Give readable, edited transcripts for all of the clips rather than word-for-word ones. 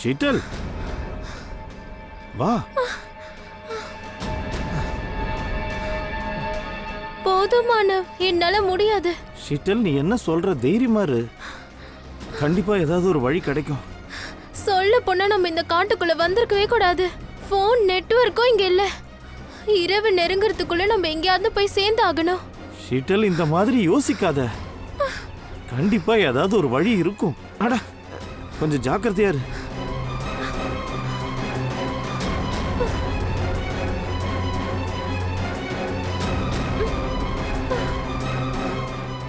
ஷீட்டல் வா. போதுமான என்னால முடியாது. ஷீட்டல் நீ என்ன சொல்ற? தைரியமா இரு. கண்டிப்பா ஏதாவது ஒரு வழி கிடைக்கும். சொல்ல போனா நம்ம இந்த காட்டுக்குள்ள வந்திருக்கவே கூடாது. போன் நெட்வொர்க்கும் இங்க இல்ல. இரவு நெருங்கறதுக்குள்ள நம்ம எங்கேயாவது போய் சேர்ந்து ஆகணும். ஷீட்டல் இந்த மாதிரி யோசிக்காத. கண்டிப்பா ஏதாவது ஒரு வழி இருக்கும். அட கொஞ்சம் ஜாக்கிரதையா இரு.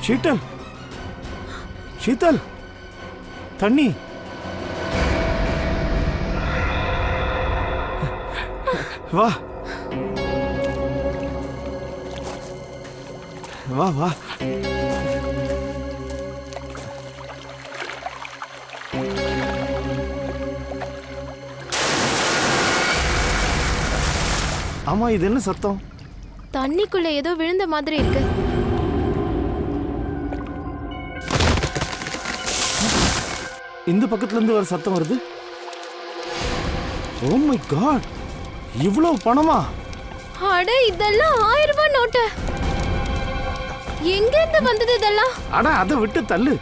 ஷீட்டல் ஷீத்தல் தண்ணி. வா வா வா. ஆமா, இது என்ன சத்தம்? தண்ணிக்குள்ள ஏதோ விழுந்த மாதிரி இருக்கு. இந்த பக்கத்துல இருந்து வர சத்தம் வருது. ஓ மை காட், இவ்வளவு பணமா? அட இதெல்லாம் 1000 ரூபாய் நோட்டு. எங்க இருந்து வந்தது இதெல்லாம்? அட அதை விட்டு தள்ளு.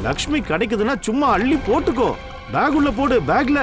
லக்ஷ்மி கிடைக்குதுன்னா சும்மா அள்ளி போட்டுக்கோ. பேக் உள்ள போடு, பேக்ல.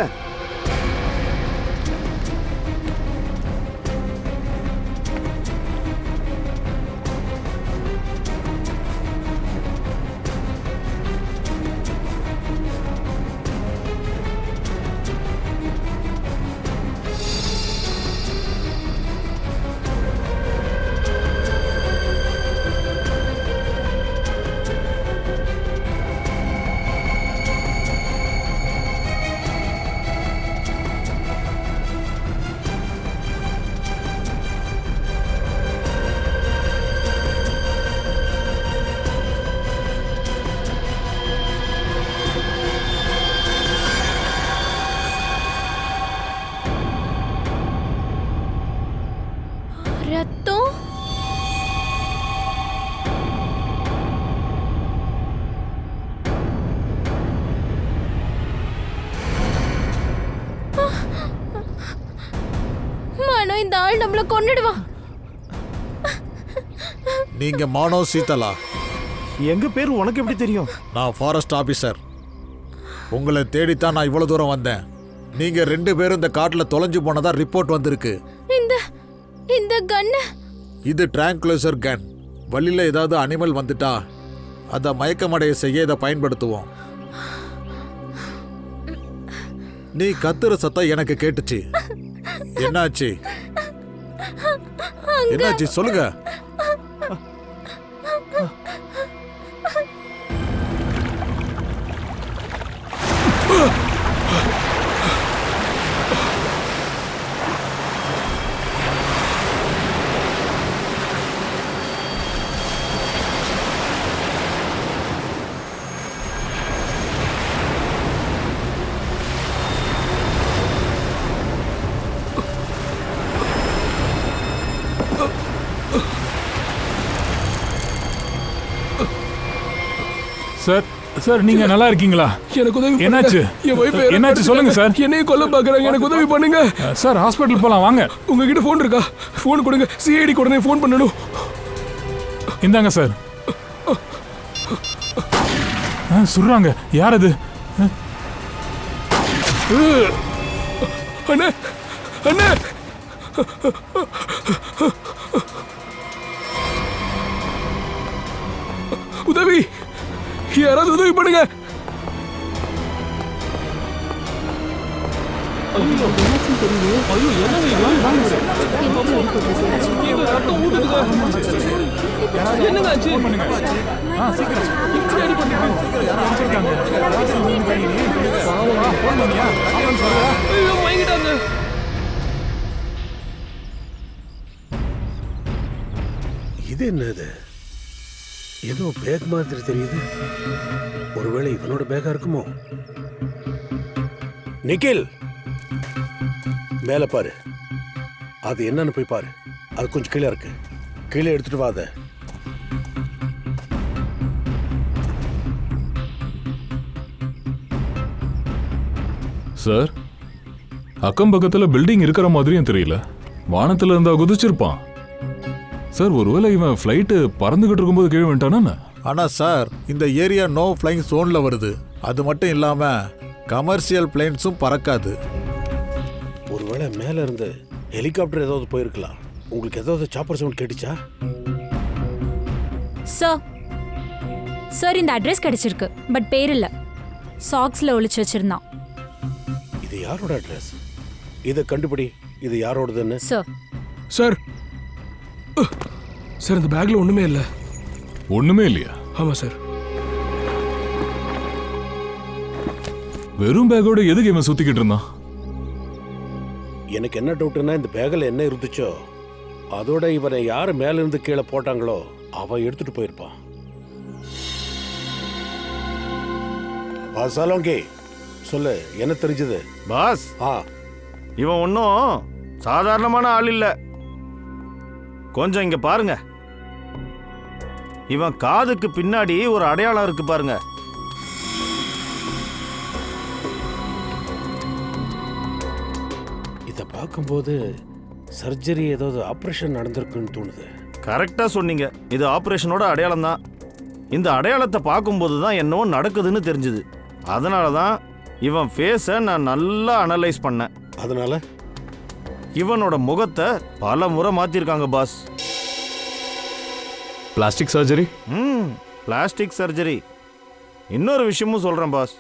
ரத்தம். மனோ, இந்த ஆள் நம்மள கொன்னுடுவா. நீங்க மானோ சீதலா? எங்க பேர் உனக்கு எப்படி தெரியும்? நான் ஃபாரஸ்ட் ஆபீசர். உங்களை தேடித்தான் நான் இவ்வளவு தூரம் வந்தேன். நீங்க 2 பேரும் இந்த காட்டுல தொலைஞ்சு போனதா ரிப்போர்ட் வந்திருக்கு. இந்த கன். இது ட்ராங்குலைசர் கன். வழியில ஏதாவது அனிமல் வந்துட்டா அதை மயக்கமடைய செய்ய இதை பயன்படுத்துவோம். நீ கத்துற சத்தம் எனக்கு கேட்டுச்சு. என்னாச்சு? என்னாச்சு சொல்லுங்க. சார் சார் நீங்க நல்லா இருக்கீங்களா? எனக்கு உதவி. என்னாச்சு? என்னாச்சு சொல்லுங்க சார். என்னையும் கொல்ல பாக்குறாங்க, எனக்கு உதவி பண்ணுங்க சார். ஹாஸ்பிட்டல் போலாம் வாங்க. உங்ககிட்ட போன் இருக்கா? போன் கொடுங்க, சிஐடி உடனே போன் பண்ணணும். இந்தாங்க சார். சுடுறாங்க. யார் அது? அண்ணே அண்ணே, உதவி, யாராவது உதவி பண்ணுங்க. இது என்னது? ஏதோ பேக் மாதிரி தெரியுது. ஒருவேளை இவனோட பேக்கா இருக்குமோ? நிக்கில், மேல பாரு. அது என்னன்னு போய் பாரு. அது கொஞ்சம் கீழே இருக்கு. கீழே எடுத்துட்டு வா. அதை சார், அக்கம் பக்கத்துல பில்டிங் இருக்கிற மாதிரியும் தெரியல. வானத்துல இருந்தா குதிச்சிருப்பான். சார், ஒருவேளை இவன் ஃப்ளைட்டு பறந்துகிட்டு இருக்கும்போது கீழே வந்துட்டானா? ஆனா சார், இந்த ஏரியா நோ ஃப்ளைங் ஜோன்ல வருது. அது மட்டும் இல்லாம கமர்ஷியல் பிளேன்ஸும் பறக்காது. ஒருவேளை மேல இருந்து ஹெலிகாப்டர் ஏதாவது போயிருக்கலாம். உங்களுக்கு ஏதாவது சாப்பர் சவுண்ட் கேட்டுச்சா? சார் இந்த அட்ரஸ் கிடைச்சிருக்கு, பட் பேர் இல்ல. சாக்ஸ்ல ஒளிச்சு வச்சிருந்தான். இது யாரோட அட்ரஸ்? இதை கண்டுபிடி, இது யாரோடதுன்னு. சார் சார் சார் இந்த பேக்ல ஒண்ணுமே இல்ல. ஒண்ணுமே இல்லையா? ஆமா சார். வெறும் பேக்கோட எதுக்கு இவன் சுத்திக்கிட்டு இருந்தான்? எனக்கு என்ன டவுட்னா, இந்த பேக்கில் என்ன இருந்துச்சோ அதோட இவனை யார் மேல இருந்து கீழே போட்டாங்களோ அவன் எடுத்துட்டு போயிருப்பான். சலோங்கி, சொல்லு, என்ன தெரிஞ்சது? பாஸ், இவன் ஒன்றும் சாதாரணமான ஆள் இல்ல. கொஞ்சம் இங்க பாருங்க. இவன் காதுக்கு பின்னாடி ஒரு அடையாளம் இருக்கு பாருங்க. இதை பார்க்கும்போது சர்ஜரி ஏதாவது ஆப்ரேஷன் நடந்திருக்குன்னு தோணுது. கரெக்டா சொன்னீங்க. இது ஆபரேஷனோட அடையாளம் தான். இந்த அடையாளத்தை பார்க்கும்போது தான் என்னவோ நடக்குதுன்னு தெரிஞ்சுது. அதனால தான் இவன் ஃபேஸை நான் நல்லா அனலைஸ் பண்ணேன். அதனால இவனோட முகத்தை பல முறை மாத்திருக்காங்க boss. Plastic surgery? Plastic surgery. இன்னொரு விஷயமும் சொல்றேன் பாஸ்,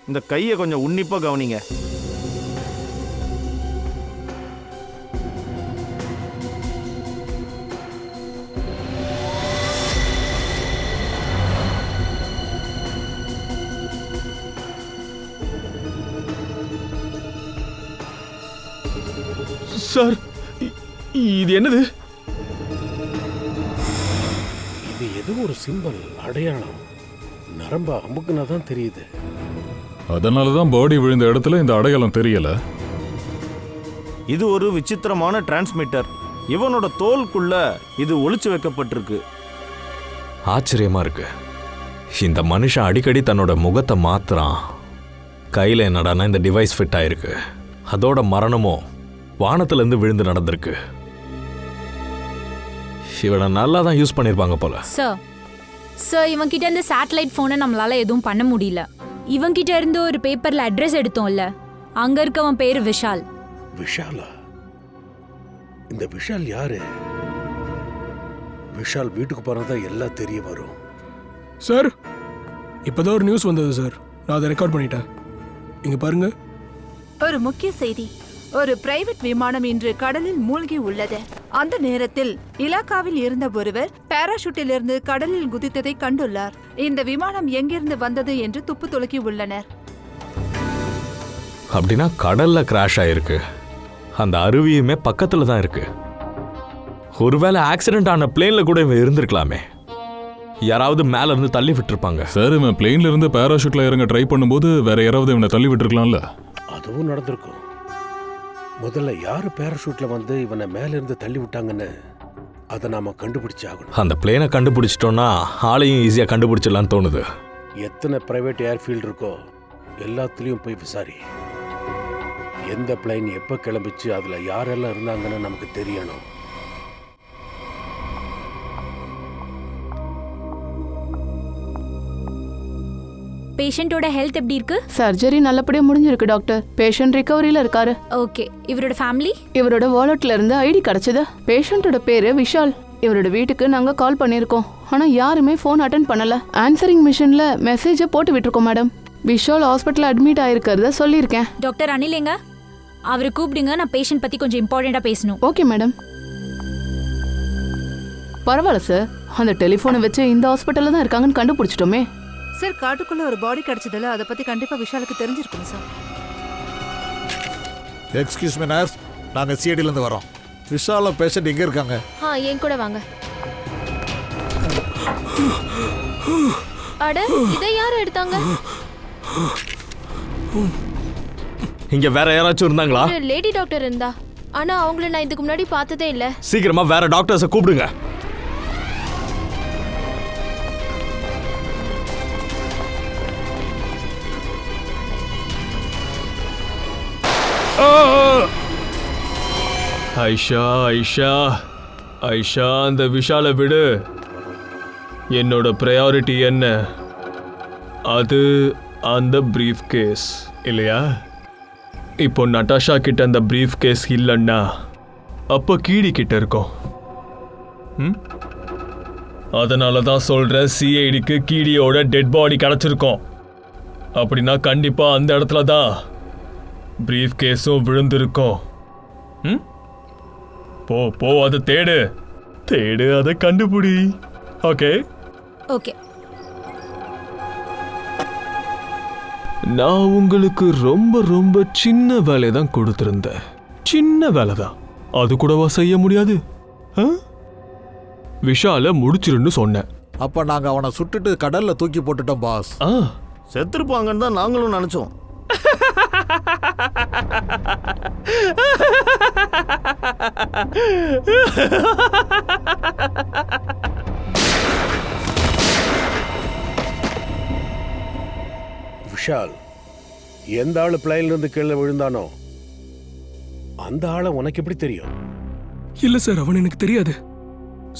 இந்த கையை கொஞ்சம் உன்னிப்பா கவனிங்க. சார், இது என்னது? இது ஏதோ ஒரு சிம்பல், அடையாளம். நரம்பா அமுக்குனா தான் தெரியுது. அதனாலதான் பாடி விழுந்த இடத்துல இந்த அடையாளம் தெரியல. இது ஒரு விசித்திரமான டிரான்ஸ்மிட்டர். இவனோட தோலுக்குள்ள இது ஒளிச்சு வைக்கப்பட்டிருக்கு. ஆச்சரியமா இருக்கு. இந்த மனுஷன் அடிக்கடி தன்னோட முகத்தை மாத்துறான். கையில் என்னடானா இந்த டிவைஸ் ஃபிட் ஆயிருக்கு. அதோட மரணமும் வானத்திலிருந்து விழுந்து நடந்திருக்கு. இவனை நல்லா தான் யூஸ் பண்ணிருப்பாங்க போல. சார் இவன் கிட்ட இருந்து சேட்டலைட் போனை நம்மளால எதுவும் பண்ண முடியல. இவன் கிட்ட இருந்து ஒரு பேப்பர்ல அட்ரஸ் எடுத்தோம்ல, அங்க இருக்கவன் பேரு விஷால். விஷாலா? இந்த விஷால் யாரு? விஷால் வீட்டுக்கு போறதா எல்லாம் தெரிய வரும். சார், இப்பதான் ஒரு நியூஸ் வந்தது சார். நான் அதை ரெக்கார்ட் பண்ணிட்டேன். இங்க பாருங்க. ஒரு முக்கிய செய்தி. ஒரு பிரைவேட் விமானம் இன்று கடலில் மூழ்கி உள்ளது. அந்த நேரத்தில் இலாக்காவில் இருந்த ஒருவர் பாராசூட்டில் இருந்து கடலில் குதித்ததை கண்டுள்ளார். இந்த விமானம் எங்கிருந்து வந்தது என்று துப்பு துலக்கி உள்ளனர். அப்படின்னா கடல்ல கிராஷ் ஆயிருக்கு. அந்த அருவியுமே பக்கத்துல தான் இருக்கு. ஒருவேளை ஆக்சிடென்ட் ஆன பிளேன்ல கூட இவன் இருந்திருக்கலாமே. யாராவது மேல இருந்து தள்ளி விட்டுருப்பாங்க. சார், இவன் பிளேன்ல இருந்து பாராசூட்ல இறங்க ட்ரை பண்ணும்போது வேற யாராவது இவனை தள்ளி விட்டுருக்கலாம்ல. அதுவும் நடந்திருக்கும். முதல்ல யாரு பாராசூட்ல வந்து இவனை மேல இருந்து தள்ளி விட்டாங்கன்னு அதை நாம கண்டுபிடிச்சாகணும். அந்த பிளேனை கண்டுபிடிச்சிட்டோம்னா ஆளையும் ஈஸியா கண்டுபிடிச்சிடலான்னு தோணுது. எத்தனை பிரைவேட் ஏர்ஃபீல்டு இருக்கோ எல்லாத்துலயும் போய் விசாரி. எந்த பிளைன் எப்ப கிளம்பிச்சு, அதுல யாரெல்லாம் இருந்தாங்கன்னு நமக்கு தெரியணும். பேஷண்டோட ஹெல்த் எப்படி இருக்கு? சர்ஜரி நல்லபடியா முடிஞ்சிருக்கு டாக்டர். பேஷண்ட் ரிகவரியில இருக்காரு. ஓகே. இவரோட ஃபேமிலி? இவரோட வாலெட்ல இருந்து ஐடி கிடைச்சது. பேஷண்டோட பேரு விஷால். இவரோட வீட்டுக்கு நாங்க கால் பண்ணிருக்கோம். ஆனா யாருமே போன் அட்டென்ட் பண்ணல. ஆன்சரிங் மிஷின்ல மெசேஜை போட்டு விட்டுருக்கோம் மேடம். விஷால் ஹாஸ்பிட்டல் அட்மிட் ஆயிருக்கிறத சொல்லியிருக்கேன். டாக்டர் அனில் எங்க? அவரை கூப்பிடுங்க, நான் பேஷண்ட் பத்தி கொஞ்சம் இம்பார்ட்டண்டா பேசணும். Okay madam. பரவாயில்ல சார், அந்த டெலிஃபோனை வச்சு இந்த ஹாஸ்பிட்டல்ல தான் இருக்காங்கன்னு கண்டுபிடிச்சிட்டோமே. சார், காட்டுக்குள்ள ஒரு பாடி கிடைச்சதுல அதை பத்தி கண்டிப்பா விஷாலுக்கு தெரிஞ்சிருக்கும் சார். எக்ஸ்கியூஸ் மீ நர்ஸ், நாங்க சிஐடில இருந்து வரோம். விஷால பேஷண்ட் எங்க இருக்காங்க? என் கூட வாங்க. அட, இதை யார் எடுத்தாங்க? இங்க வேற யாராச்சும் இருந்தாங்களா? ஒரு லேடி டாக்டர் இருந்தா. ஆனா அவங்கள நான் இதுக்கு முன்னாடி பார்த்ததே இல்ல. சீக்கிரமா வேற டாக்டர்ஸை கூப்பிடுங்க. ஐஷா ஐஷா ஐஷா, அந்த விஷாலை விடு. என்னோட ப்ரையாரிட்டி என்ன? அது அந்த பிரீஃப் கேஸ் இல்லையா? இப்போ நட்டாஷா கிட்ட அந்த பிரீஃப் கேஸ் இல்லைன்னா அப்போ கீடி கிட்ட இருக்கும். அதனால தான் சொல்கிறேன், சிஐடிக்கு கீடியோட டெட் பாடி கிடச்சிருக்கோம். அப்படின்னா கண்டிப்பாக அந்த இடத்துல தான் பிரீஃப் கேஸும் விழுந்திருக்கும். போ போ, அதை தேடு தேடு, அதை கண்டுபிடி. Okay okay. நான் உங்களுக்கு ரொம்ப ரொம்ப சின்ன வேலை தான் கொடுத்துருந்தேன். சின்ன வேலை தான், அது கூடவா செய்ய முடியாது? விஷால முடிச்சிருன்னு சொன்னேன். அப்ப நாங்க அவனை சுட்டுட்டு கடல்ல தூக்கி போட்டுட்டோம் பாஸ். செத்துருப்பாங்கன்னு தான் நாங்களும் நினைச்சோம். விஷால் எந்த ஆளு பிளைன்ல இருந்து கீழே விழுந்தானோ அந்த ஆளை உனக்கு எப்படி தெரியும்? இல்ல சார், அவன் எனக்கு தெரியாது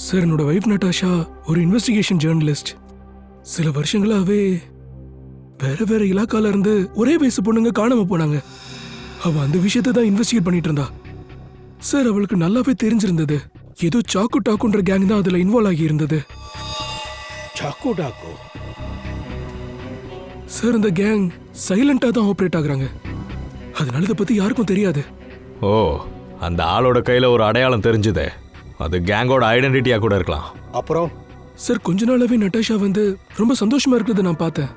சார். என்னோட வைஃப் நட்டாஷா ஒரு இன்வெஸ்டிகேஷன் ஜேர்னலிஸ்ட். சில வருஷங்களாவே வேற வேற இலாக்கால இருந்து ஒரே வயசு பொண்ணுங்க காணாம போனாங்க. அவ அந்த விஷயத்தை தான் இன்வெஸ்டிகேட் பண்ணிட்டு இருந்தா சார். அவளுக்கு நல்லாவே தெரிஞ்சிருந்தது, ஏதோ சாக்கு டாக்குன்ற கேங் தான் அதுல இன்வால்வ் ஆகி இருந்தது. சாக்கு டாக்கு சார், இந்த கேங் சைலண்டா தான் ஆபரேட் ஆகுறாங்க. அதனால இதை பத்தி யாருக்கும் தெரியாது. ஓ, அந்த ஆளோட கையில ஒரு அடையாளம் தெரிஞ்சுதே, அது கேங்கோட ஐடென்டிட்டியா கூட இருக்கலாம். அப்புறம் சார், கொஞ்ச நாளாவே நட்டாஷா வந்து ரொம்ப சந்தோஷமா இருக்கிறது நான் பார்த்தேன்.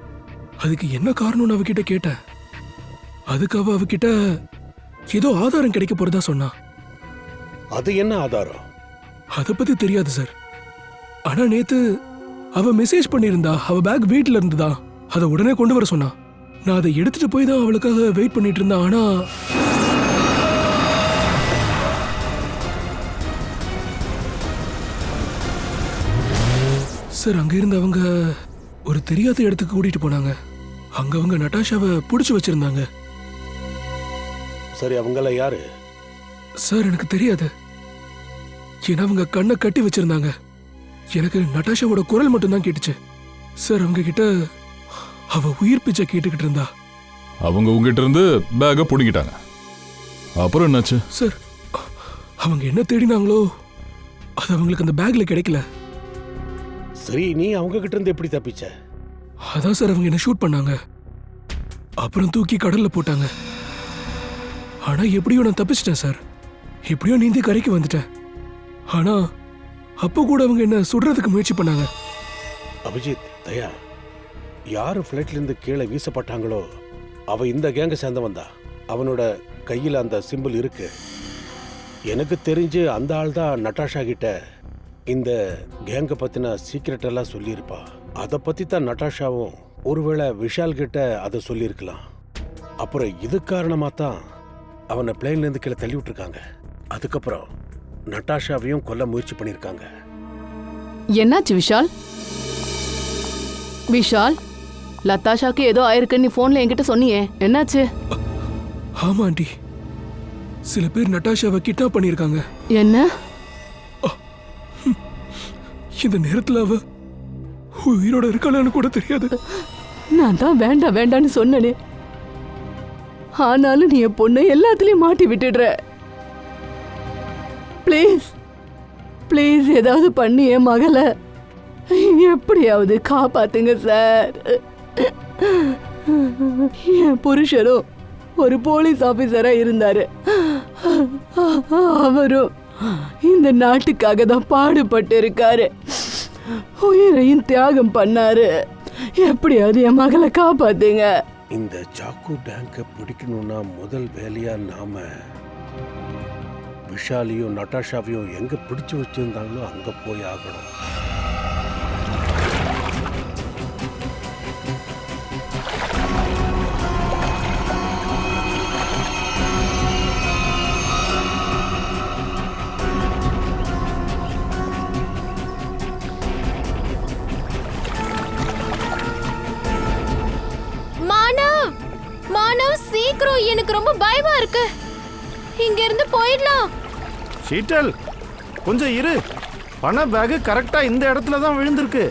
அதுக்கு என்ன காரணம்னு அவகிட்ட கேட்டேன். அதுக்கு அவகிட்ட ஏதோ ஆதாரம் கிடைக்க போறதா சொன்னா. அது என்ன ஆதாரம்? அதை பத்தி தெரியாது சார். ஆனா நேத்து அவ மெசேஜ் பண்ணியிருந்தா, அவ பேக் வீட்டுல இருந்துதா, அதை உடனே கொண்டு வர சொன்னா. நான் அதை எடுத்துட்டு போய் தான் அவளுக்காக வெயிட் பண்ணிட்டு இருந்தேன். ஆனா சார், அங்க இருந்து அவங்க ஒரு தெரியாத இடத்துக்கு கூட்டிட்டு போனாங்க. அங்க அவங்க நட்டாஷாவை புடிச்சு வச்சிருந்தாங்க. சரி, அவங்கள யாரு? சார், எனக்கு தெரியாது. ஏன்னா அவங்க கண்ணை கட்டி வச்சிருந்தாங்க. எனக்கு நட்டாஷாவோட குரல் மட்டும் தான் கேட்டுச்சு சார். அவங்க கிட்ட அவ உயிர் பிச்சை கேட்டுக்கிட்டு இருந்தா. அவங்க உங்ககிட்ட இருந்து பேக்கை பிடிக்கிட்டாங்க. அப்புறம் என்னாச்சு சார்? அவங்க என்ன தேடினாங்களோ அது அவங்களுக்கு அந்த பேக்ல கிடைக்கல. சரி, நீ அவங்க கிட்ட இருந்து எப்படி தப்பிச்ச? அதான் சார், அவங்க என்ன ஷூட் பண்ணாங்க, அப்புறம் தூக்கி கடல்ல போட்டாங்க. ஆனா எப்படியோ நான் தப்பிச்சிட்டேன் சார். எப்படியோ நீந்தி கரைக்கு வந்துட்டேன். ஆனா அப்போ கூட அவங்க என்ன சுடுறதுக்கு முயற்சி பண்ணாங்க. அபிஜித், தயா, யாரு ஃப்ளைட்ல இருந்து கீழே வீசப்பட்டாங்களோ அவ இந்த கேங்க சேர்ந்தவன் தான். அவனோட கையில் அந்த சிம்பிள் இருக்கு. எனக்கு தெரிஞ்சு அந்த ஆள் தான் நட்டாஷா கிட்ட இந்த கேங்கை பத்தின சீக்ரெட் எல்லாம் சொல்லியிருப்பா. அதை பத்தி தான் நட்டாஷாவும் ஒருவேளை விஷால் கிட்ட அதை சொல்லியிருக்கலாம். அப்புறம் இது காரணமா தான் அவனை பிளேன்ல இருந்து கீழே தள்ளி விட்டுருக்காங்க. அதுக்கப்புறம் நட்டாஷாவையும் கொல்ல முயற்சி பண்ணியிருக்காங்க. என்னாச்சு விஷால்? விஷால், லதாஷாக்கு ஏதோ ஆயிருக்குன்னு நீ போன்ல என்கிட்ட சொன்னியே, என்னாச்சு? ஆமா ஆண்டி, சில பேர் நட்டாஷாவை கிட்னாப் பண்ணியிருக்காங்க. என்ன? இந்த நேரத்துல அவ உயிரோட இருக்காளான்னு கூட தெரியாது. நான் தான் வேண்டாம் வேண்டான்னு சொன்னனே, ஆனாலும் நீ என் பொண்ணை எல்லாத்துலயும் மாட்டி விட்டுடுற. ப்ளீஸ் ப்ளீஸ், ஏதாவது பண்ணி என் மகளை எப்படியாவது காப்பாத்துங்க சார். என் புருஷரும் ஒரு போலீஸ் ஆபீசரா இருந்தாரு. அவரும் இந்த நாட்டுக்காக தான் பாடுபட்டு இருக்காரு. உயிரையும் தியாகம் பண்ணாரு. எப்படியாவது என் மகளை காப்பாத்துங்க. இந்த சாக்கு டேங்கை பிடிக்கணும்னா முதல் வேலையா நாம விஷாலையும் நட்டாஷாவையும் எங்க பிடிச்சு வச்சிருந்தாங்களோ அங்க போய் ஆகணும். சீக்கிரம், எனக்கு ரொம்ப பயமா இருக்கு. இங்க இருந்து போயிடலாம். ஷீட்டல், கொஞ்சம் இரு. பண பேக் கரெக்டா இந்த இடத்துல தான் விழுந்திருக்கு.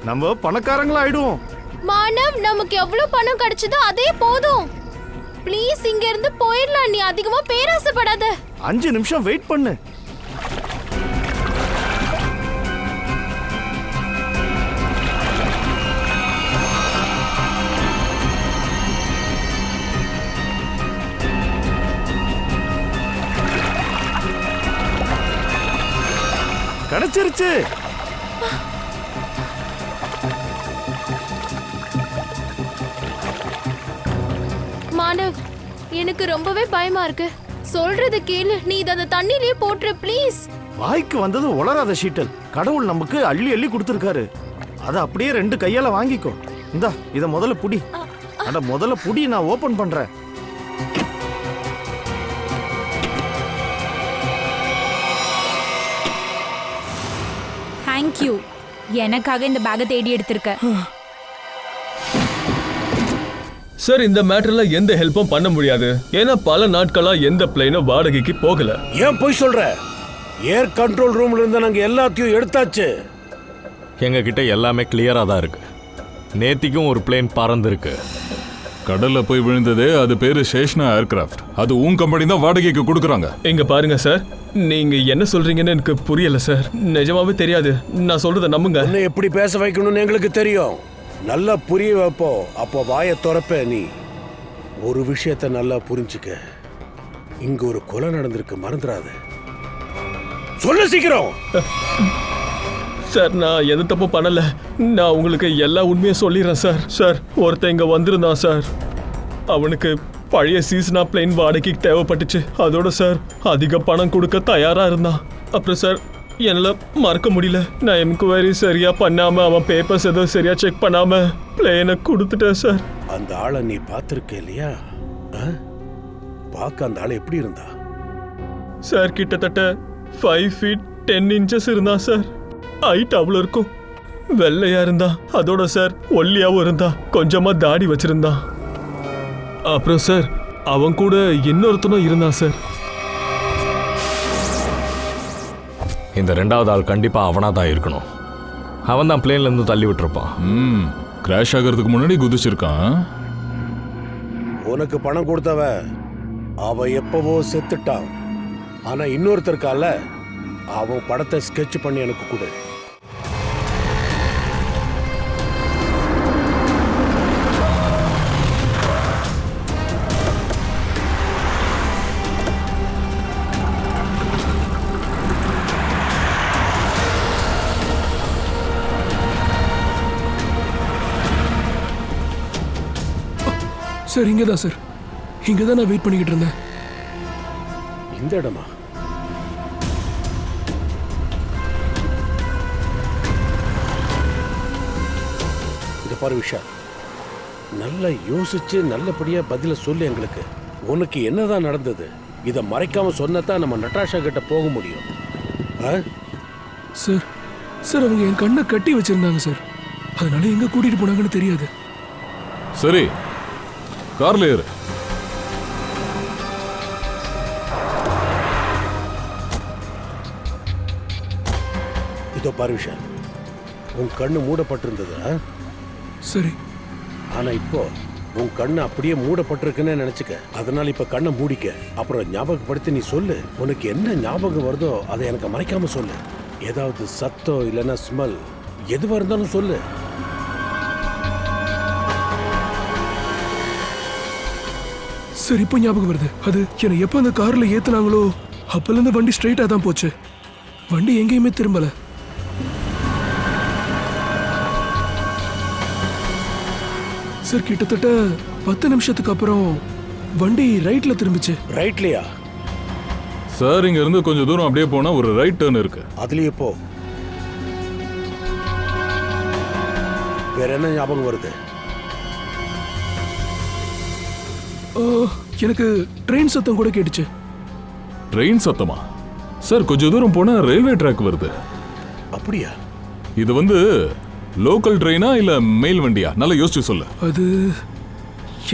நம்ம பணக்காரங்களா ஆயிடுவோம். மானவ், நமக்கு எவ்வளவு பணம் கிடைச்சதோ அதே போதும். ப்ளீஸ் இங்க இருந்து போயிடலாம். நீ அதிகமா பேராசைப்படாத. 5 நிமிஷம் வெயிட் பண்ணு. கிடைச்சிருச்சு. மானவ், எனக்கு ரொம்பவே பயமா இருக்கு. சொல்றது கேளு. நீ இத அந்த தண்ணியிலே போட்டுரு ப்ளீஸ். வாய்க்கு வந்தது உளராத ஷீட்டல். கடவுள் நமக்கு அள்ளி அள்ளி கொடுத்துருக்காரு. அதை அப்படியே 2 கையால வாங்கிக்கோ. இந்தா, இத முதல்ல புடி. அட முதல்ல புடி, நான் ஓபன் பண்றேன். தேங்க்யூ, எனக்காக இந்த பேக்கை தேடி எடுத்திருக்க. சார், இந்த மேட்டர்ல எந்த ஹெல்ப்பும் பண்ண முடியாது. ஏன்னா பல நாட்களா எந்த பிளைனும் வாடகைக்கு போகல. ஏன் போய் சொல்ற? ஏர் கண்ட்ரோல் ரூம்ல இருந்து நாங்க எல்லாத்தையும் எடுத்தாச்சு. எங்க கிட்ட எல்லாமே கிளியரா தான் இருக்கு. நேத்திக்கும் ஒரு பிளேன் பறந்துருக்கு. கடல்ல போய் விழுந்ததே அது பேரு சேஷ்னா ஏர்கிராஃப்ட். அது உன் கம்பெனி தான் வாடகைக்கு கொடுக்குறாங்க. இங்க பாருங்க சார், நீங்க என்ன சொல்றீங்கன்னு எனக்கு புரியல சார். நிஜமாவே தெரியாது. நான் சொல்றத நம்புங்க. என்ன எப்படி பேச வைக்கணும்னு எங்களுக்கு தெரியும். நல்லா புரிய வைப்போம். அப்போ வாயை திறப்ப. நீ ஒரு விஷயத்த நல்லா புரிஞ்சுக்க. இங்க ஒரு கொலை நடந்திருக்கு, மறந்துடாத. சொல்ல சீக்கிரம். சார், நான் எந்த தப்பும் பண்ணல. நான் உங்களுக்கு எல்லா உண்மையும் சொல்லிடுறேன் சார். சார், ஒருத்தன் இங்க வந்திருந்தான் சார். அவனுக்கு பழைய சீசனா பிளைன் வாடகைக்கு தேவைப்பட்டுச்சு. அதோட சார் அதிக பணம் கொடுக்க தயாரா இருந்தான். அப்புறம் சார், என்னால மறக்க முடியல. நான் என்கொயரி சரியா பண்ணாம, அவன் பேப்பர்ஸ் எதுவும் சரியா செக் பண்ணாம பிளேனை கொடுத்துட்டேன் சார். அந்த ஆளை நீ பார்த்திருக்க இல்லையா? பார்க்க அந்த ஆள் எப்படி இருந்தா? சார், கிட்டத்தட்ட 5 feet 10 inches இருந்தான் சார். ஹைட் அவ்வளோ இருக்கும். வெள்ளையா இருந்தா. அதோட சார் ஒல்லியாவும் இருந்தா. கொஞ்சமா தாடி வச்சிருந்தான். அப்புறம் சார், அவன் கூட இன்னொருத்தனும் இருந்தான் சார். இந்த 2வது ஆள் கண்டிப்பா அவனா தான் இருக்கணும். அவன் தான் பிளேன்ல இருந்து தள்ளி விட்டுருப்பான். கிராஷ் ஆகிறதுக்கு முன்னாடி குதிச்சிருக்கான். உனக்கு பணம் கொடுத்தவ அவ எப்பவோ செத்துட்டான். ஆனா இன்னொருத்தருக்கால, அவன் படத்தை ஸ்கெட்ச் பண்ணி எனக்கு கொடு. சார், இங்கே தான் சார். இங்கே தான் நான் வெயிட் பண்ணிக்கிட்டு இருந்தேன். இந்த இடமா? இத பாரு விஷால், நல்லா யோசிச்சு நல்லபடியா பதில சொல்லு எங்களுக்கு. உனக்கு என்னதான் நடந்தது? இதை மறைக்காம சொன்னதான் நம்ம நட்டாஷா கிட்ட போக முடியும். சார், சார் அவங்க என் கண்ணை கட்டி வச்சிருந்தாங்க சார். அதனால எங்க கூட்டிட்டு போனாங்கன்னு தெரியாது. சரி, கார்ல ஏறு. இதோ பாரு விஷால், உன் கண்ணு மூடப்பட்டிருந்தது. சரி. ஆனா இப்போ உன் கண்ணு அப்படியே மூடப்பட்டிருக்குன்னு நினைச்சுக்க. அதனால இப்ப கண்ணை மூடிக்க. அப்புறம் ஞாபகப்படுத்தி நீ சொல்லு. உனக்கு என்ன ஞாபகம் வருதோ அதை எனக்கு மறைக்காம சொல்லு. ஏதாவது சத்தம் இல்லைன்னா ஸ்மெல் எதுவா இருந்தாலும் சொல்லு. சரி, இப்போ ஞாபகம் வருது. அது என்னை எப்போ அந்த கார்ல ஏத்துனாங்களோ அப்பல இருந்து வண்டி ஸ்ட்ரைட்டா தான் போச்சு. வண்டி எங்கேயுமே திரும்பல. சார், கிட்டத்தட்ட 10 நிமிஷத்துக்கு அப்புறம் வண்டி ரைட்ல திரும்பிச்சு. ரைட்லயா? சார், இங்க இருந்து கொஞ்சம் தூரம் அப்படியே போனா ஒரு ரைட் டர்ன் இருக்கு. அதுலயே போ. வேற என்ன ஞாபகம் வருது? எனக்கு ட்ரெயின் சத்தம் கூட கேட்டுச்சு. ட்ரெயின் சத்தமா? சார், கொஞ்சம் தூரம் போனா ரயில்வே ட்ராக் வருது. அப்படியா? இது லோக்கல் ட்ரெயினா இல்ல மெயில் வண்டியா? நல்லா யோசிச்சு சொல்லு. அது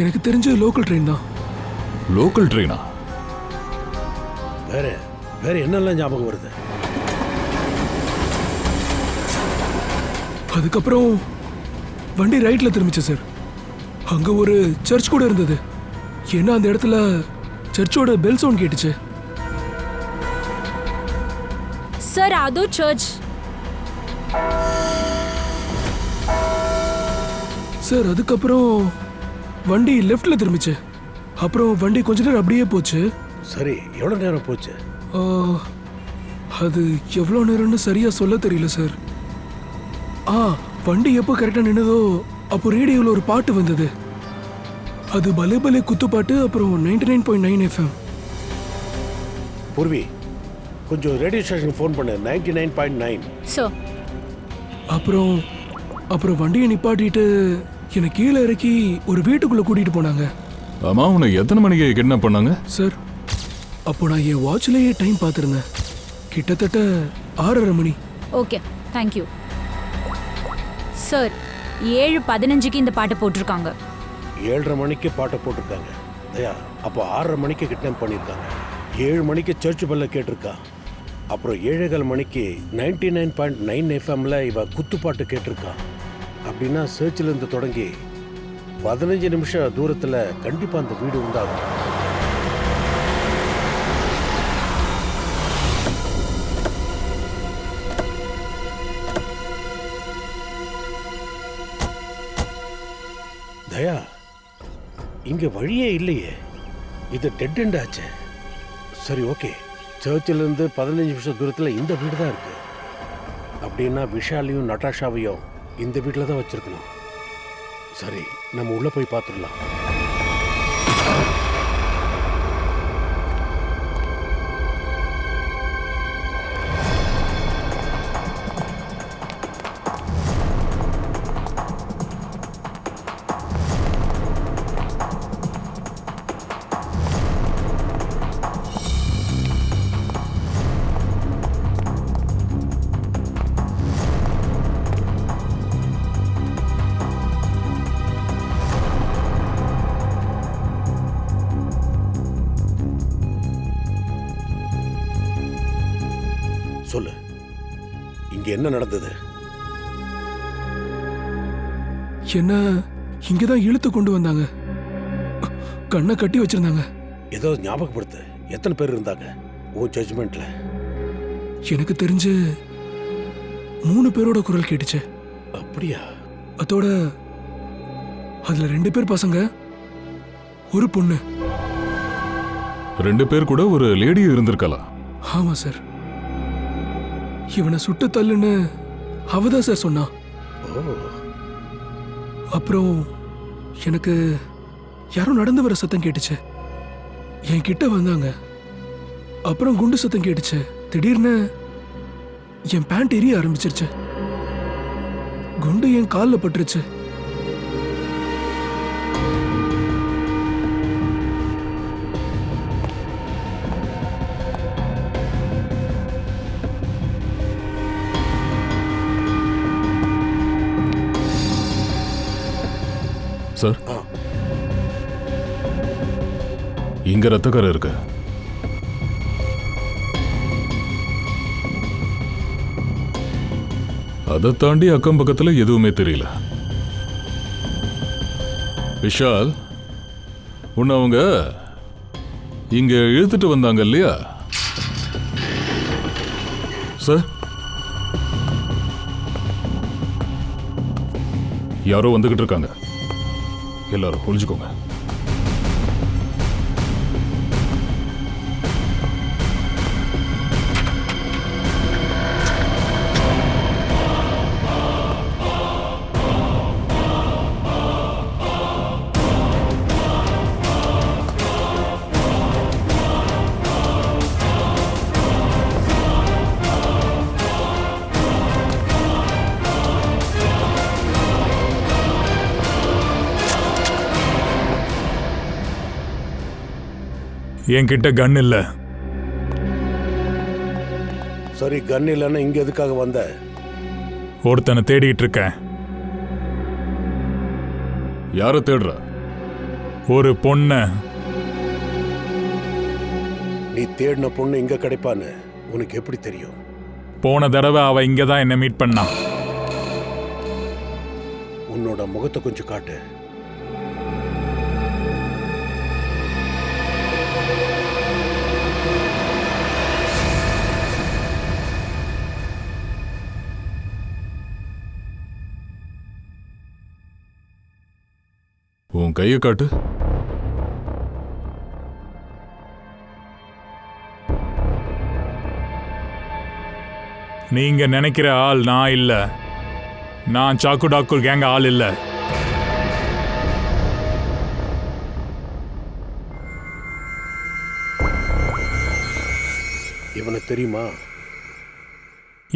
எனக்கு தெரிஞ்ச லோக்கல் ட்ரெயின் தான். லோக்கல் ட்ரெயினா? வேற என்னெல்லாம் ஞாபகம் வருது? அதுக்கப்புறம் வண்டி ரைட்ல திரும்பிச்சு சார். அங்க ஒரு சர்ச் கூட இருந்தது. ஏன்னா அந்த இடத்துல சர்ச்சோட பெல் சவுண்ட் கேட்டுச்சு. சார் அதோ சர்ச். சார் அதுக்கப்புறம் வண்டி லெஃப்ட்ல திரும்பிச்சு. அப்புறம் வண்டி கொஞ்ச நேரம் அப்படியே போச்சு. சரி, எவ்வளவு நேரம் போச்சு? அது எவ்வளோ நேரம்னு சரியா சொல்ல தெரியல சார். வண்டி எப்போ கரெக்டா நின்னதோ அப்போ ரேடியோவில் ஒரு பாட்டு வந்தது. அது பலே பலே குத்து பாட்டு. அப்புறம் 99.9 FM. பூர்வி, கொஞ்சம் ரேடியோ ஸ்டேஷனுக்கு ஃபோன் பண்ணு. 99.9. சார் அப்புறம் வண்டியை நிப்பாட்டிட்டு என்னை கீழே இறக்கி ஒரு வீட்டுக்குள்ள கூட்டிட்டு போனாங்க. ஆமா, உன்னை எத்தனை மணிக்கு கிட்னாப் பண்ணாங்க? சார் அப்போ நான் என் வாட்ச்லயே டைம் பார்த்துருந்தேன். கிட்டத்தட்ட 6:30 மணி. Okay, thank you. சார் 7:15க்கு இந்த பாட்டை போட்டிருக்காங்க. 7:30 மணிக்கு பாட்டை போட்டிருக்காங்க. தயா, அப்போ 6:30 மணிக்கு கிட்னாப் பண்ணியிருக்காங்க. 7 மணிக்கு சர்ச் பெல்ல கேட்டிருக்கா. அப்புறம் 7:15 மணிக்கு 99.9 FMல இவ குத்துப்பாட்டு கேட்டிருக்கா. அப்படின்னா சர்ச்சில் இருந்து தொடங்கி 15 நிமிஷம் தூரத்தில் கண்டிப்பாக அந்த வீடு உண்டாகும். தயா, இங்க வழியே இல்லையே. இது டெட் எண்ட் ஆச்சு. சரி, ஓகே. சர்ச்சில் இருந்து 15 நிமிஷம் தூரத்தில் இந்த வீடு தான் இருக்கு. அப்படின்னா விஷாலையும் நட்டாஷாவையும் இந்த வீட்டில் தான் வச்சிருக்கணும். சரி, நம்ம உள்ள போய் பார்த்துடலாம். சொல்லு, இங்க என்ன நடந்தது? என்ன இங்கதான் இழுத்து கொண்டு வந்தாங்க. கண்ணை கட்டி வச்சிருந்தாங்க. ஏதோ ஞாபகப்படுத்து, எத்தனை பேர் இருந்தாங்க உன் ஜட்ஜ்மெண்ட்ல? எனக்கு தெரிஞ்சு 3 பேரோட குரல் கேட்டுச்சு. அப்படியா? அதோட அதுல 2 பேர் பசங்க, ஒரு பொண்ணு. 2 பேர் கூட ஒரு லேடி இருந்திருக்கலாம். ஆமா சார். இவனை சுட்டு தள்ளுன்னு அவதான் சார் சொன்னா. அப்புறம் எனக்கு யாரோ நடந்து வர சத்தம் கேட்டுச்சு. என் கிட்ட வந்தாங்க. அப்புறம் குண்டு சத்தம் கேட்டுச்சு. திடீர்னு என் பேண்ட் எரிய ஆரம்பிச்சிருச்சு. குண்டு என் காலில் பட்டுருச்சு. சார், இங்க ரத்தக்கரை இருக்கு. அதை தாண்டி அக்கம் பக்கத்துல எதுவுமே தெரியல. விஷால், உன்னை அவங்க இங்க இழுத்துட்டு வந்தாங்க இல்லையா சார்? யாரோ வந்துகிட்டு இருக்காங்க. எல்லாரும் ஒளிஞ்சுக்கோங்க. என்கிட்ட கன் இல்ல. சரி, கன் இல்லைன்னா இங்க எதுக்காக வந்த? ஒருத்தனை தேடிட்டு இருக்கேன். யார தேடுற? ஒரு பொண்ண. நீ தேடின பொண்ணு இங்க கிடைப்பான்னு உனக்கு எப்படி தெரியும்? போன தடவை அவ இங்க தான் என்ன மீட் பண்ணா. உன்னோட முகத்தை கொஞ்சம் காட்டு. உன் கையை காட்டு. நீங்க நினைக்கிற ஆள் நான் இல்ல. நான் சாக்கு டாக்கூர் கேங்க ஆள் இல்ல. இவனை தெரியுமா?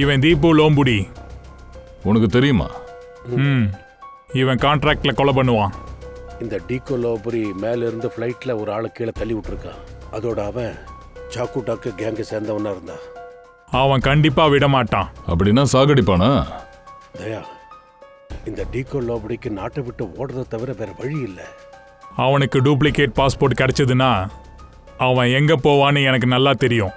இவன் தீபு லோம்புடி. உனக்கு தெரியுமா? இவன் கான்ட்ராக்ட்ல கொலை பண்ணுவான். இந்த டீகோ லோபுரி மேல இருந்து ஃப்ளைட்ல ஒரு ஆளை கீழே தள்ளி விட்டுருக்கான். அதோட அவன் சாக்கு டாக்கு கேங்க சேர்ந்தவனா இருந்தான். அவன் கண்டிப்பா விட மாட்டான். அப்படின்னா சாகடிப்பானா? தயா, இந்த டீகோ லோபுரிக்கு நாட்டை விட்டு ஓடுறத தவிர வேற வழி இல்லை. அவனுக்கு டூப்ளிகேட் பாஸ்போர்ட் கிடைச்சதுன்னா அவன் எங்க போவான்னு எனக்கு நல்லா தெரியும்.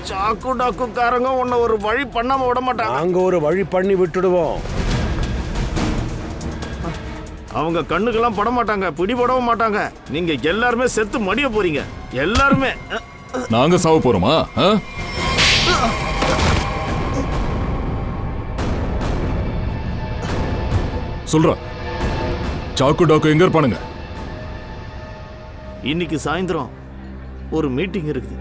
சாக்கு டாக்குக்காரங்க உன்னை ஒரு வழி பண்ணாம விட மாட்டாங்க. நாங்க ஒரு வழி பண்ணி விட்டுடுவோம். அவங்க கண்ணுக்கெல்லாம் பட மாட்டாங்க, பிடிபடவும் மாட்டாங்க. நீங்க எல்லாருமே செத்து மடிய போறீங்க. எல்லாருமே. நாங்க சாவ போறோமா? சொல்ற சாக்கு டாக்கு எங்க இருப்பானுங்க? இன்னைக்கு சாயந்தரம் ஒரு மீட்டிங் இருக்குது.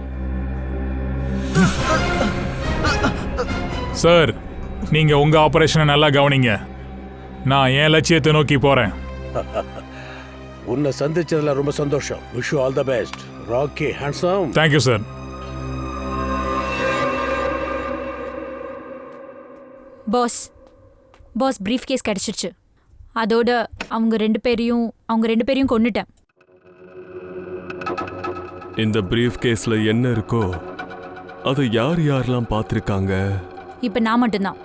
சார், நீங்க உங்க ஆபரேஷனை நல்லா கவனிங்க. நான் என் லட்சியத்தை நோக்கி போறேன். உன்னை சந்திச்சதுல ரொம்ப சந்தோஷம். Wish you all the best. Rocky handsome. Thank you sir. Boss boss briefcase கிடைச்சிருச்சு. அதோட அவங்க ரெண்டு பேரையும் கொன்னுட்டேன். இந்த பிரீஃப் கேஸ்ல என்ன இருக்கோ அதை யார் யாரெல்லாம் பார்த்திருக்காங்க? இப்ப நான் மட்டும்தான்.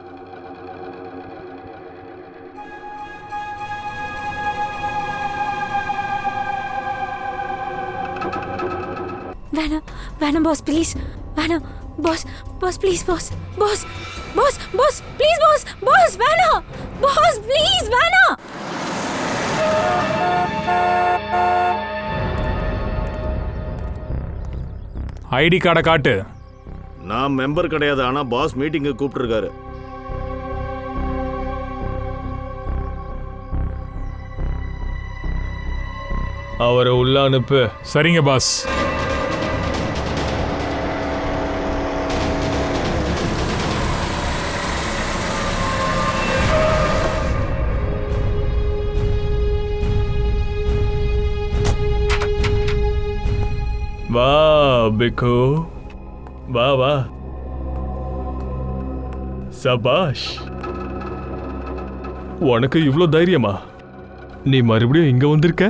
வேணாம் வேணாம் பாஸ் ப்ளீஸ். வேணாம் boss. Boss please boss. Boss boss boss please boss. Boss வேணாம். பாஸ் ப்ளீஸ் வேணாம். ஐடி கார்டை காட்டு. நான் மெம்பர் கிடையாது, ஆனா பாஸ் மீட்டிங்கு கூப்பிட்டுருக்காரு. அவரை உள்ள அனுப்பு. சரிங்க பாஸ். வா பிக்கு, வா வா. சபாஷ், உனக்கு இவ்ளோ தைரியமா? நீ மறுபடியும் இங்க வந்திருக்க?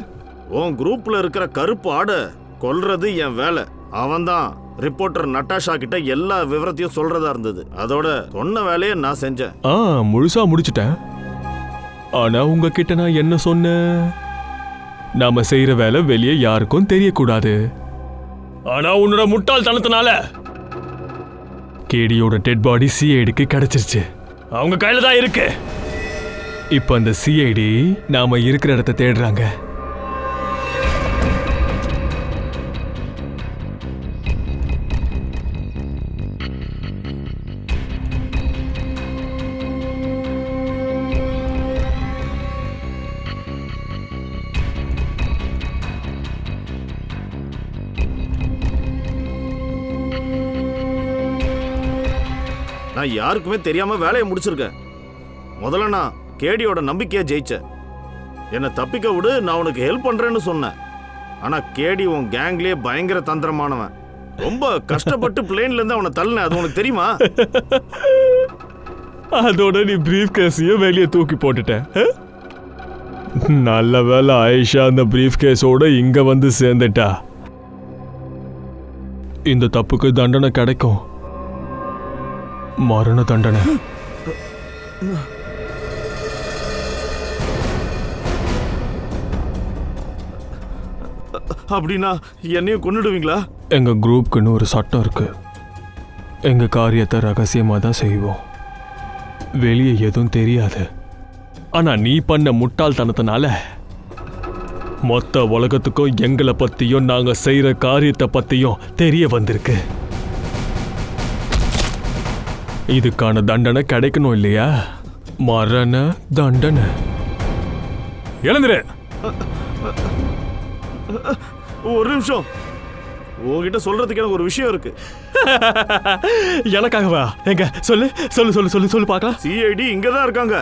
உன் குரூப்ல இருக்கிற கருப்பு ஆடை கொல்றது என் வேலை. அவன்தான் ரிப்போர்ட்டர் நட்டாஷா கிட்ட எல்லா விவரத்தையும் சொல்றதா இருந்தது. அதோட சொன்ன வேலையை நான் செஞ்சேன். முழுசா முடிச்சிட்டேன். ஆனா உங்ககிட்ட நான் என்ன சொன்னேன்? நாம செய்யற வேலை வெளியே யாருக்கும் தெரியக்கூடாது. ஆனா உன்னோட முட்டாள்தனத்தினால கேடியோட டெட் பாடி சிஐடிக்கு கிடைச்சிருச்சு. அவங்க கையில தான் இருக்கு. இப்ப அந்த சிஐடி நாம இருக்கிற இடத்த தேடுறாங்க. நான் யாருக்குமே தெரியாம வேலையை முடிச்சிருக்கேன். முதல்ல நான் கேடியோட நம்பிக்கையை ஜெயிச்சேன். என்னை தப்பிக்க விடு, நான் உனக்கு ஹெல்ப் பண்றேன்னு சொன்னேன். ஆனா கேடி உன் கேங்லயே பயங்கர தந்திரமானவன். ரொம்ப கஷ்டப்பட்டு பிளேன்ல இருந்து அவனை தள்ளினேன். அது உனக்கு தெரியுமா? அதோட நீ பிரீஃப் கேஸையும் வெளியே தூக்கி போட்டுட்ட. நல்ல வேலை ஆயிஷா அந்த பிரீஃப் கேஸோட இங்க வந்து சேர்ந்துட்டா. இந்த தப்புக்கு தண்டனை கிடைக்கும். மரண தண்டனை. அப்படின்னா என்னையும் கொன்னுடுவீங்களா? எங்க குரூப்புக்குன்னு ஒரு சட்டம் இருக்கு. எங்க காரியத்தை ரகசியமா தான் செய்வோம். வெளியே எதுவும் தெரியாது. ஆனா நீ பண்ண முட்டாள்தனத்தினால மொத்த உலகத்துக்கும் எங்களை பத்தியும் நாங்க செய்யற காரியத்தை பத்தியும் தெரிய வந்திருக்கு. இதுக்கான தண்டனை கிடைக்கணும் இல்லையா? மரண தண்டனை. எழுந்துரு. ஒரு நிமிஷம், உங்ககிட்ட சொல்றதுக்கு எனக்கு ஒரு விஷயம் இருக்கு. எனக்காகவா? எங்க சொல்லு சொல்லு சொல்லு சொல்லு சொல்லு பார்க்கலாம். சிஐடி இங்கதான் இருக்காங்க.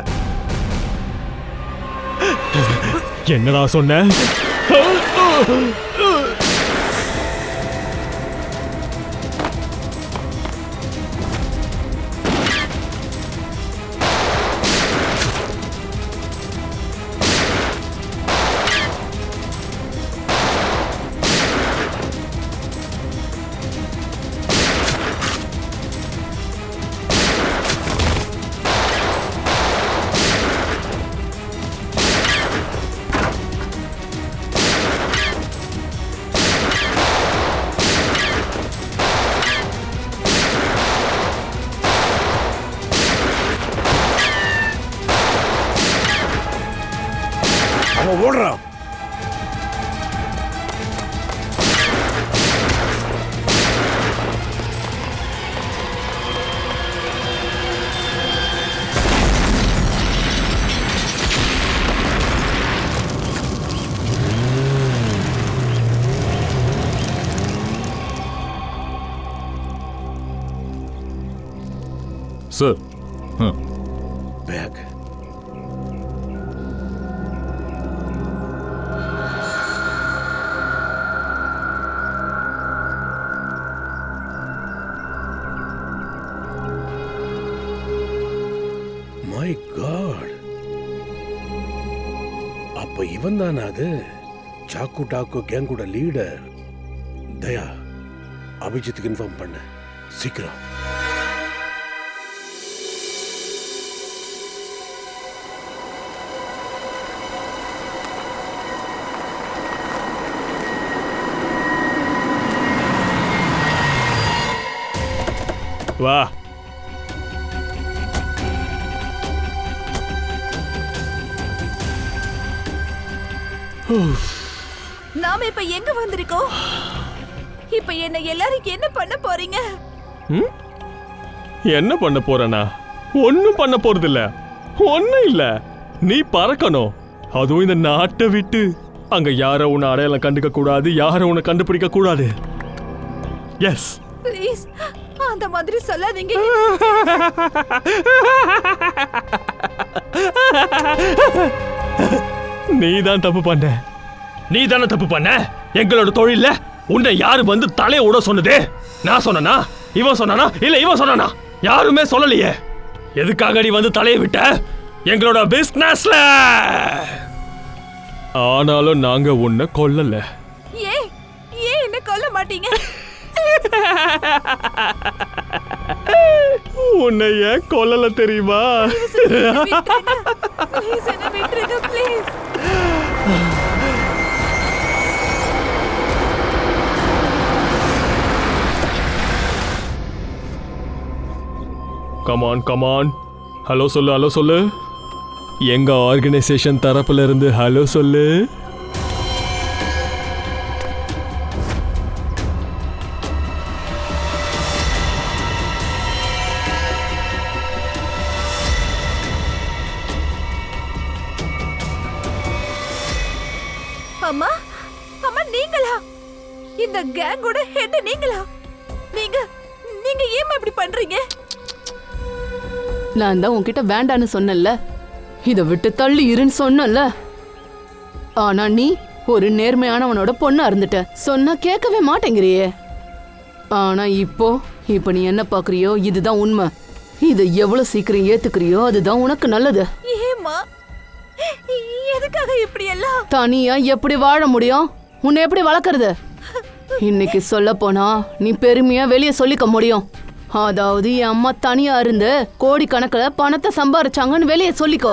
என்னடா சொன்ன? அவன் ஓடுறான். சார். பேக். மை காட், அப்ப இவன் தானா அது? சாக்கு டாக்கு கேங்கோட லீடர். தயா, அபிஜித்துக்கு இன்ஃபார்ம் பண்ண சீக்கிரம். வா. நாம இப்ப எங்க வந்திருக்கோம்? இப்ப என்ன எல்லாரும் என்ன பண்ண போறீங்க? என்ன பண்ண போறனா? ஒன்னும் பண்ண போறது இல்ல. ஒன்னும் இல்ல. நீ பறக்கணும். அதுவும் இந்த நாட்டை விட்டு. அங்க யார உன்னை அடையாளம் கண்டுக்க கூடாது, யார உன்னை கண்டுபிடிக்க கூடாது. எஸ். ப்ளீஸ் அந்த மாதிரி சொல்லாதீங்க. நீ தான் தப்பு பண்ண. நீ தானே தப்பு பண்ண. எங்களோட தொழில உன்னை யாரு வந்து தலைய விட சொன்னது? நான் சொன்னா? இவன் சொன்னானா? இல்ல இவன் சொன்னானா? யாருமே சொல்லலையே. எதுக்காக நீ வந்து தலைய விட்ட? எங்களோட பிசினஸ்ல. ஆனாலும் நாங்க உன்னை கொல்லல. ஏன் என்ன கொல்ல மாட்டீங்க? உன்னை ஏன் கொல்லல தெரியுமா? Come on come on. ஹலோ சொல்லு. எங்க ஆர்கனைசேஷன் தரப்புல இருந்து ஹலோ சொல்லு. அம்மா அம்மா நீங்களா? இந்த கேங்கோட ஹெட் நீங்களா? நீங்க நீங்க ஏன் இப்படி பண்றீங்க? நான் தான் உன்கிட்ட வேண்டான்னு சொன்னேன்ல, இதை விட்டு தள்ளி இருன்னு சொன்னேன்ல. ஆனா நீ ஒரு நேர்மையானவனோட பொண்ணா இருந்துட்ட. சொன்னா கேட்கவே மாட்டேங்கிறியே. ஆனா இப்போ நீ என்ன பாக்குறியோ இதுதான் உண்மை. இதை எவ்வளவு சீக்கிரம் ஏத்துக்கிறியோ அதுதான் உனக்கு நல்லது. ஏம்மா எதுக்காக இப்படி எல்லாம்? தனியா எப்படி வாழ முடியும்? உன்னை எப்படி வளர்க்கறது? இன்னைக்கு சொல்ல போனா நீ பெருமையா வெளியே சொல்லிக்க முடியும். அதாவது என் அம்மா தனியா இருந்து கோடிக்கணக்கில் பணத்தை சம்பாரிச்சாங்கன்னு வெளியே சொல்லிக்கோ.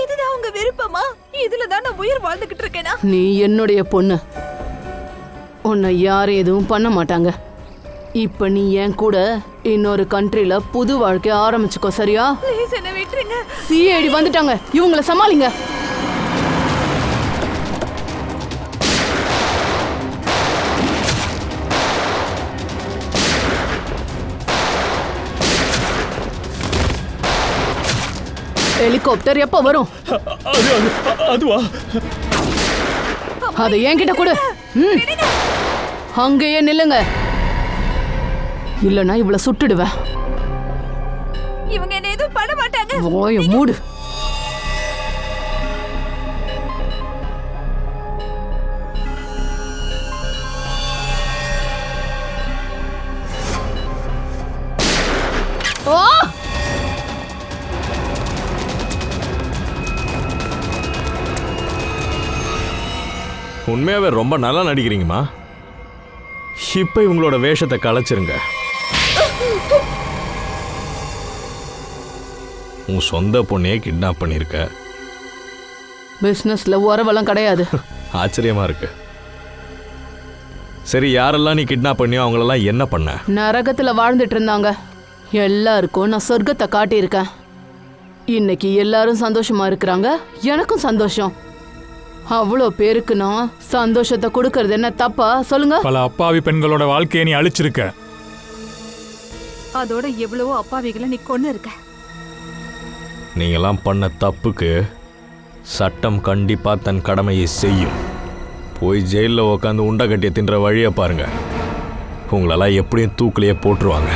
இதுதான் உங்க விருப்பமா? இதுலதான் நான் உயிர் வாழ்ந்துகிட்டு இருக்கேனா? நீ என்னுடைய பொண்ணு, உன்னை யாரும் எதுவும் பண்ண மாட்டாங்க. இப்ப நீ என் கூட இன்னொரு கண்ட்ரில புது வாழ்க்கைய ஆரம்பிச்சுக்கோ, சரியா? ப்ளீஸ் என்ன விட்டுருங்க. சிஐடி வந்துட்டாங்க, இவங்களை சமாளிங்க. ஹெலிகாப்டர் எப்ப வரும்? அதுவா? அதை என்கிட்ட கொடு. அங்கேயே நில்லுங்க, இல்லனா இவள சுட்டுடுவேன். இவங்க என்ன எதுவும் பண்ண மாட்டாங்க. வாய மூடு. ஓ! உண்மையாவே ரொம்ப நல்லா நடிக்கிறீங்கம்மா. இப்போ இவங்களோட வேஷத்தை கலைச்சிருங்க. உன் சொந்த பொண்ணையே கிட்னாப் பண்ணியிருக்க. பிசினஸ்ல உறவெல்லாம் கிடையாது. ஆச்சரியமா இருக்கு. சரி, யாரெல்லாம் நீ கிட்னாப் பண்ணியோ அவங்களெல்லாம் என்ன பண்ண? நரகத்துல வாழ்ந்துட்டு இருந்தாங்க. எல்லாருக்கும் நான் சொர்க்கத்தை காட்டியிருக்கேன். இன்னைக்கு எல்லாரும் சந்தோஷமா இருக்கிறாங்க, எனக்கும் சந்தோஷம். அவ்வளோ பேருக்கு நான் சந்தோஷத்தை கொடுக்கறது என்ன தப்பா சொல்லுங்க? பல அப்பாவி பெண்களோட வாழ்க்கையை நீ அழிச்சிருக்க. அதோட எவ்வளவோ அப்பாவிகளை நீ கொன்னு இருக்க. நீங்கெல்லாம் பண்ண தப்புக்கு சட்டம் கண்டிப்பா தன் கடமையை செய்யும். போய் ஜெயிலில் உட்காந்து உண்டை கட்டிய தின்ற வழியை பாருங்க. உங்களெல்லாம் எப்படியும் தூக்கிலேயே போட்டுருவாங்க.